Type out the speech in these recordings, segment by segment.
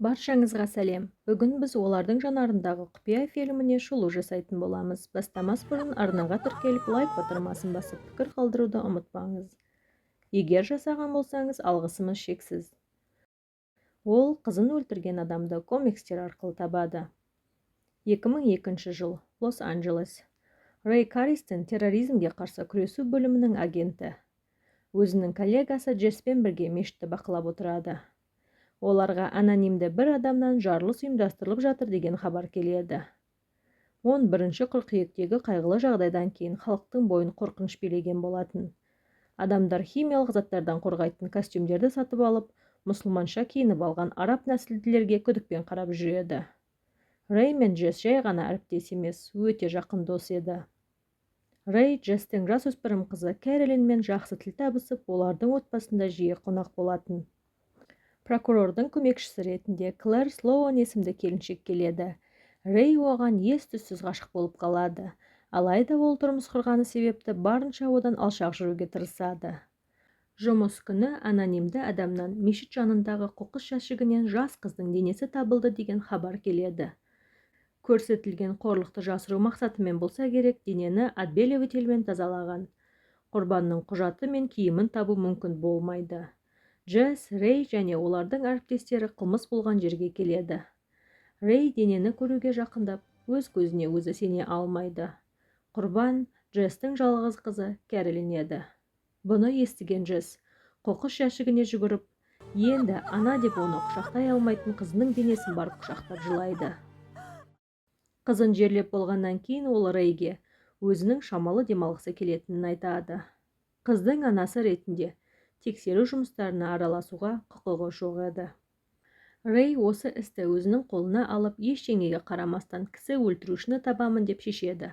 Баршаңызға сәлем. Бүгін біз олардың жанарындағы құпия фильміне шолу жасайтын боламыз. Бастамас бұрын арнаға тіркеліп, лайк батырмасын басып, пікір қалдыруды ұмытпаңыз. Егер жасаған болсаңыз, алғысымыз шексіз. Ол қызын өлтірген адамды комикстер арқылы табады. 2002 жыл, Лос-Анджелес. Рэй Карристен терроризмге қарсы күресу бөлімінің агенті. Өзінің коллегасы Джеспен бірге мешітті бақылап отырады. Оларға анонимді бір адамнан жарылыс ұйымдастырылып жатыр деген хабар келеді. 11 қыркүйектегі қайғылы жағдайдан кейін халықтың бойын қорқыныш билеген болатын. Адамдар химиялық заттардан қорғайтын костюмдерді сатып алып, мұсылманша киініп алған араб нәсілділерге күдікпен қарап жүреді. Рэй мен Джесс жай ғана әріптес емес, өте жақын дос еді. Рэй Джесстің жасөспірім қызы Кэролинмен жақсы тіл табысып, олардың отбасында жиі қонақ болатын. Прокурордың көмекшісі ретінде Клэр Слоуан есімді келіншек келеді. Рэй оған ес-түссіз ғашық болып қалады. Алайда ол тұрмыс құрғаны себепті барынша одан алшақ жүруге тырысады. Жұмыс күні анонимді адамнан мешіт жанындағы қоқыс жәшігінен жас қыздың денесі табылды деген хабар келеді. Көрсетілген қорлықты жасыру мақсатымен болса керек, денені отбеливателмен тазалаған. Құрбанның құжаты мен киімін табу мүмкін болмайды. Джесс, Рэй және олардың әріптестері қылмыс болған жерге келеді. Рэй денені көруге жақындап, өз көзіне өзі сене алмайды. Құрбан Джесстің жалғыз қызы Кэролин еді. Бұны естіген Джесс қоқыс жәшігіне жүгіріп, енді ана деп оны құшақтай алмайтын қызының денесін барып құшақтап жылайды. Қызын жерлеп болғаннан кейін ол Рейге өзінің шамалы демалғысы келетінін айтады. Қыздың анасы ретінде тексеру жұмыстарына араласуға құқығы жоқ еді. Рэй осы істі өзінің қолына алып, ештеңеге қарамастан кісі өлтірушіні табамын деп шешеді.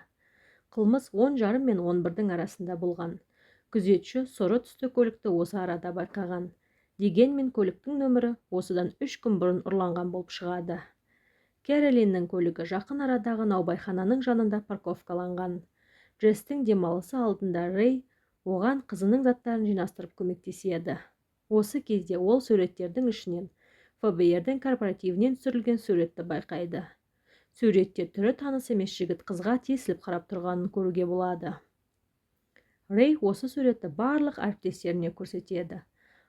Қылмыс 10:30 мен 11-дің арасында болған. Күзетші сұры түсті көлікті осы арада байқаған. Дегенмен көліктің нөмірі осыдан 3 күн бұрын ұрланған болып шығады. Кэролиннің көлігі жақын арадағы наубайхананың жанында парковкаланған. Джесстің демалысы алдында Рэй оған қызының заттарын жинастырып көмектеседі. Осы кезде ол суреттердің ішінен ФБР-дің корпоративінен түсірілген суретті байқайды. Суретте түрі таныс емес жігіт қызға тесіліп қарап тұрғанын көруге болады. Рэй осы суретті барлық әріптестеріне көрсетеді.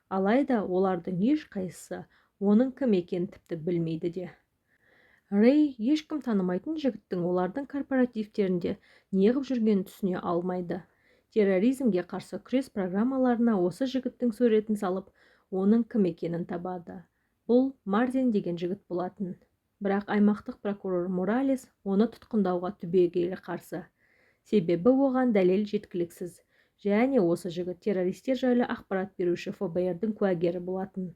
Алайда олардың ешқайсысы оның кім екенін тіпті білмейді де. Рэй ешкім танымайтын жігіттің олардың корпоративтерінде неғып жүргенін түсіне алмайды. Терроризмге қарсы күрес программаларына осы жігіттің суретін салып, оның кім екенін табады. Бұл Мартин деген жігіт болатын. Бірақ аймақтық прокурор Моралес оны тұтқындауға түбегейлі қарсы. Себебі оған дәлел жеткіліксіз. Және осы жігіт террористер жайлы ақпарат беруші ФБР-дің куәгері болатын.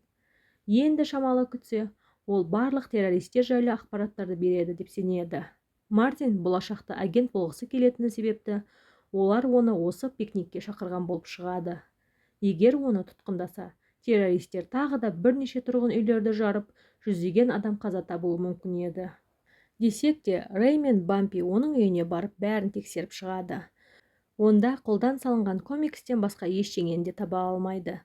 Енді шамалы күтсе, ол барлық террористер жайлы ақпараттарды береді деп сенеді. Мартин болашақта агент болғысы келетіні себепті олар оны осы пикникке шақырған болып шығады. Егер оны тұтқындаса, террористер тағы да бірнеше тұрғын үйлерді жарып, жүздеген адам қаза табуы мүмкін еді. Десек те, Рэй мен Бампи оның үйіне барып бәрін тексеріп шығады. Онда қолдан салынған комикстен басқа ештеңені де таба алмайды.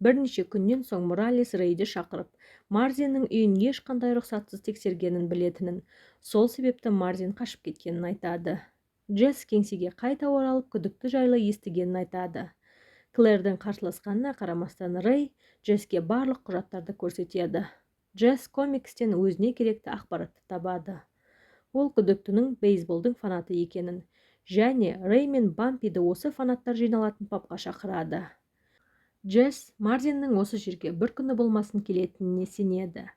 Бірнеше күннен соң Моралес Рейді шақырып, Мартиннің үйін ешқандай рұқсатсыз тексергенін білетінін, сол себепті Мартин қашып кеткенін айтады. Джесс кеңсеге қайта оралып, күдікті жайлы естігенін айтады. Клэрдің қарсыласқанына қарамастан Рэй Джесске барлық құжаттарды көрсетеді. Джесс комикстен өзіне керекті ақпаратты табады. Ол күдіктінің бейсболдың фанаты екенін, және Рэй мен Бампиді осы фанаттар жиналатын пабқа шақырады. Джесс Мартиннің осы жерге бір күні болмасын келетініне сенеді.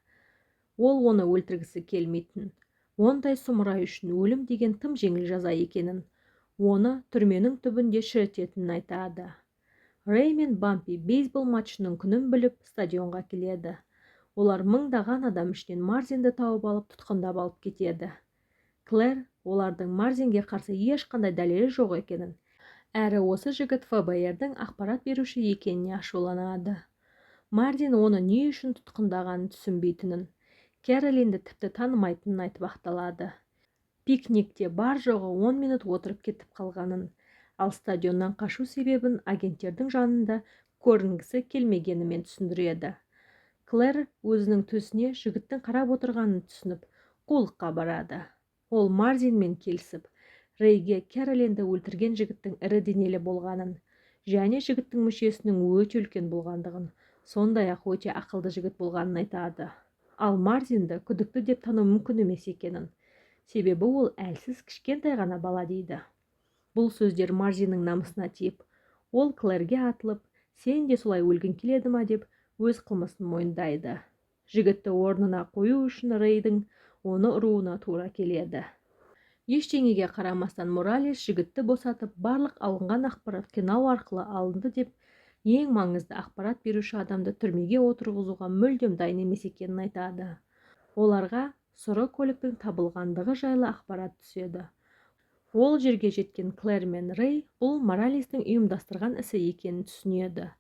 Ол оны өлтіргісі келмейтін. Ондай сұмырай үшін өлім деген тым жеңіл жаза екенін, оны түрменің түбінде шірітетінін айтады. Рэй мен Бампи бейсбол матчының күнін біліп стадионға келеді. Олар мыңдаған адам ішінен Мартинді тауып алып тұтқындап алып кетеді. Клэр олардың Мартинге қарсы ешқандай дәлелі жоқ екенін, әрі осы жігіт ФБР-дің ақпарат беруші екеніне ашуланады. Мартин оны не үшін тұтқындағанын түсінбейтінін, Кэролинді тіпті танымайтынын айтып ақталады. Пикникте бар жоғы 10 минут отырып кетіп қалғанын, ал стадионнан қашу себебін агенттердің жанында көрінгісі келмегенімен түсіндіреді. Клэр өзінің төсіне жігіттің қарап отырғанын түсініп, қулыққа барады. Ол Мартинмен келісіп, Рейге Кэролинді өлтірген жігіттің ірі денелі болғанын, және жігіттің мүшесінің өте үлкен болғандығын, сондай-ақ өте ақылды жігіт болғанын айтады. Ал Мартинді күдікті деп тану мүмкін емес екенін, себебі ол әлсіз кішкентай ғана бала дейді. Бұл сөздер Мартиннің намысына тиіп, ол Клэрге атылып, сен де солай өлгің келеді ма деп өз қылмысын мойындайды. Жігітті орнына қою үшін Рейдің оны ұруына тура келеді. Ештеңеге қарамастан Моралес жігітті босатып, барлық алынған ақпарат кино арқылы алынды деп, ең маңызды ақпарат беруші адамды түрмеге отырғызуға мүлдем дайын емес екенін айтады. Оларға сұры көліктің табылғандығы жайлы ақпарат түседі. Ол жерге жеткен Клэр мен Рей бұл Моралестің ұйымдастырған ісі екенін түсінеді.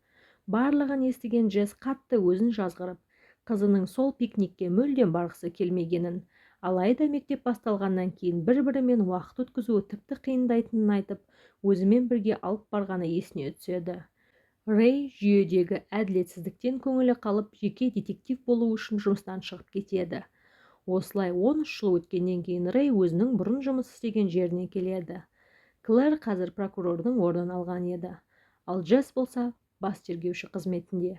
Барлығын естіген Джесс қатты өзін жазғырып, қызының сол пикникке мүлдем барғысы келмегенін, алайда мектеп басталғаннан кейін бір-бірімен уақыт өткізуі тіпті қиындайтынын айтып, өзімен бірге алып барғаны есіне түседі. Рей жүйедегі әділетсіздіктен көңілі қалып, жеке детектив болу үшін жұмыстан шығып кетеді. Осылай 13 жыл өткеннен кейін Рей өзінің бұрын жұмыс істеген жеріне келеді. Клэр қазір прокурордың орнын алған еді, ал Джесс болса бас тергеуші қызметінде.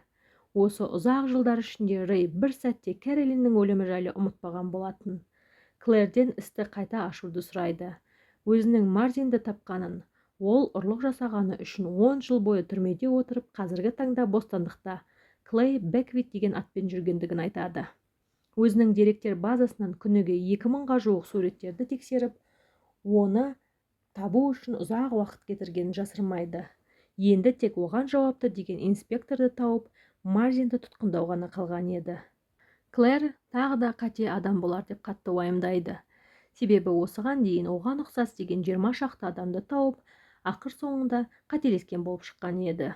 Осы ұзақ жылдар ішінде Рей бір сәтте Кэролиннің өлімі жайлы ұмытпаған болатын. Клэрден істі қайта ашуды сұрайды. Өзінің Мартинді тапқанын, ол ұрлық жасағаны үшін 10 жыл бойы түрмеде отырып, қазіргі таңда бостандықта Клей Беквит деген атпен жүргендігін айтады. Өзінің деректер базасынан күніге 2000-ға жуық суреттерді тексеріп, оны табу үшін ұзақ уақыт кетіргенін жасырмайды. Енді тек оған жауапты деген инспекторды тауып, Мартинді тұтқындау ғана қалған еді. Клэр тағы да қате адам болар деп қатты уайымдайды. Себебі осыған дейін оған ұқсас деген 20 шақты адамды тауып, ақыр соңында қателескен болып шыққан еді.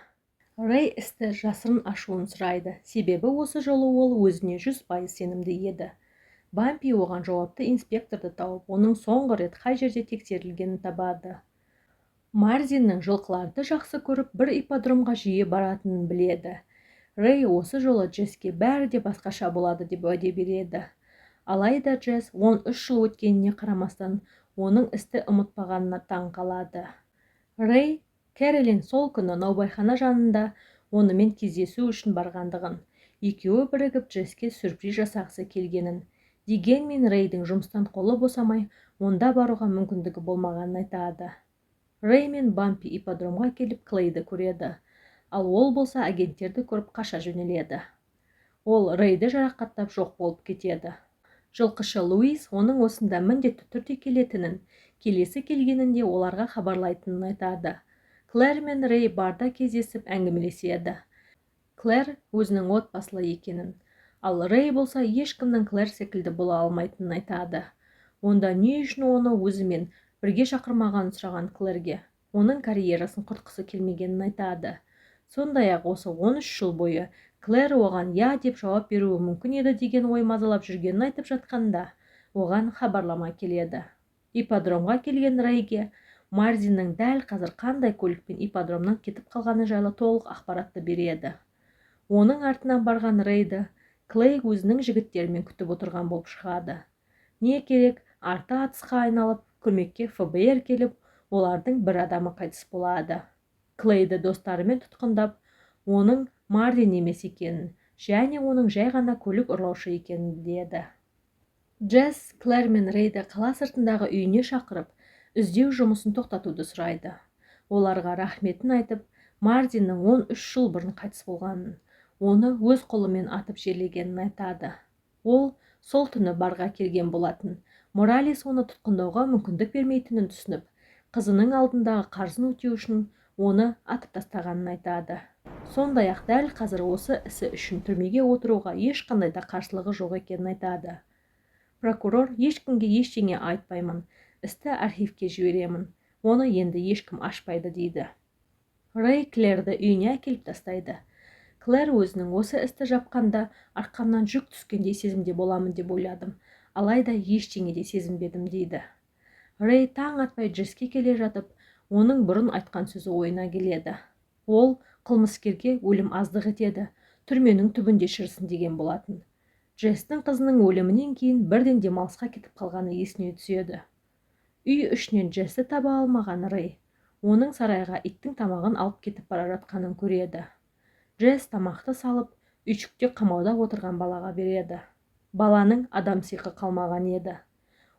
Рей істі жасырын ашуын сұрайды, себебі осы жолы ол өзіне 100% сенімді еді. Бампи оған жауапты инспекторды тауып, оның соңғы рет қай жерде тексерілгенін табады. Мартиннің жылқыларды жақсы көріп, бір ипподромға жиі баратынын біледі. Рей осы жолы Джесске бәрі де басқаша болады деп уәде береді. Алайда Джесс 13 жыл өткеніне қарамастан, оның істі ұмытпағанына таң қалады. Рей Кэролин сол күні наубайхана жанында онымен кездесу үшін барғандығын, екеуі бірігіп Джесске сюрприз жасағысы келгенін, дегенмен Рейдің жұмыстан қолы босамай, онда баруға мүмкіндігі болмағанын айтады. Рей мен Бампи ипподромға келіп Клейді көреді, ал ол болса агенттерді көріп қаша жөнеледі. Ол Рейді жарақаттап жоқ болып кетеді. Жылқышы Луис оның осында міндетті түрде келетінін, келесі келгенінде оларға хабарлайтынын айтады. Клэр мен Рей барда кездесіп әңгімелеседі. Клэр өзінің отбасылы екенін, ал Рей болса ешкімнің Клэр секілді бола алмайтынын айтады. Онда не үшін оны өзімен бірге шақырмағанын сұраған Клэрге, оның карьерасын құртқысы келмегенін айтады. Сондай-ақ осы 13 жыл бойы Клэр оған я деп жауап беруі мүмкін еді деген ой мазалап жүргенін айтып жатқанда, оған хабарлама келеді. Ипподромға келген Рейге Мартиннің дәл қазір қандай көлікпен ипподромнан кетіп қалғаны жайлы толық ақпаратты береді. Оның артынан барған Рейді Клей өзінің жігіттерімен күтіп отырған болып шығады. Не керек, арты атысқа айналып, көмекке ФБР келіп, олардың бір адамы қайтыс болады. Клейді достарымен тұтқындап, оның Мартин емес екенін, және оның жай ғана көлік ұрлаушы екенін деді. Джесс Клэр мен Рейді қала сыртындағы үйіне шақырып, іздеу жұмысын тоқтатуды сұрайды. Оларға рахметін айтып, Мартиннің 13 жыл бұрын қайтыс болғанын, оны өз қолымен атып жерлегенін айтады. Ол сол түні барға келген болатын. Моралес оны тұтқындауға мүмкіндік бермейтінін түсініп, қызының алдындағы қарызын өтеу үшін оны атып тастағанын айтады. Сондай-ақ дәл қазір осы ісі үшін түрмеге отыруға ешқандай да қарсылығы жоқ екенін айтады. Прокурор ешкімге ештеңе айтпаймын, істі архивке жіберемін, оны енді ешкім ашпайды дейді. Рей Клэрді үйіне әкеліп тастайды. Клэр өзінің осы істі жапқанда арқамнан жүк түскендей сезімде боламын деп ойладым, алайда ештеңе де сезінбедім дейді. Рей таң атпай Джесске келе жатып, оның бұрын айтқан сөзі ойына келеді. Ол қылмыскерге өлім аздық етеді, түрменің түбінде шірісін деген болатын. Джестің қызының өлімінен кейін бірден демалысқа кетіп қалғаны есіне түседі. Үй ішінен Джесті таба алмаған Рэй, оның сарайға иттің тамағын алып кетіп бара жатқанын көреді. Джесс тамақты салып, үйшікте қамауда отырған балаға береді. Баланың адам сиқы қалмаған еді.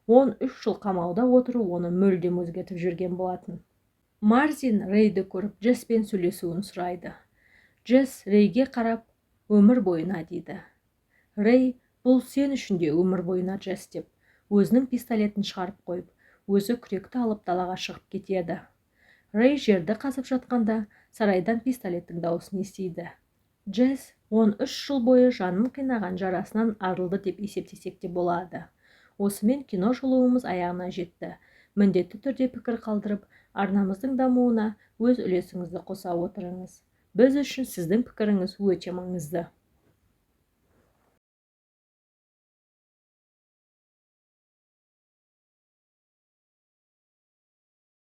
13 жыл қамауда отыру оны мүлдем өзгертіп жүрген болатын. Мартин Рейді көріп Джесспен сөйлесуін сұрайды. Джесс Рейге қарап, өмір бойына дейді. Рей, бұл сен үшін де өмір бойына, Джесс деп, өзінің пистолетін шығарып қойып, өзі күректі алып далаға шығып кетеді. Рей жерді қазып жатқанда сарайдан пистолеттің дауысын естиді. Джесс 13 жыл бойы жанын қинаған жарасынан арылды деп есептесек те болады. Осымен кино шолуымыз аяғына жетті. Міндетті түрде пікір қалдырып, арнамыздың дамуына өз үлесіңізді қоса отырыңыз. Біз үшін сіздің пікіріңіз өте маңызды.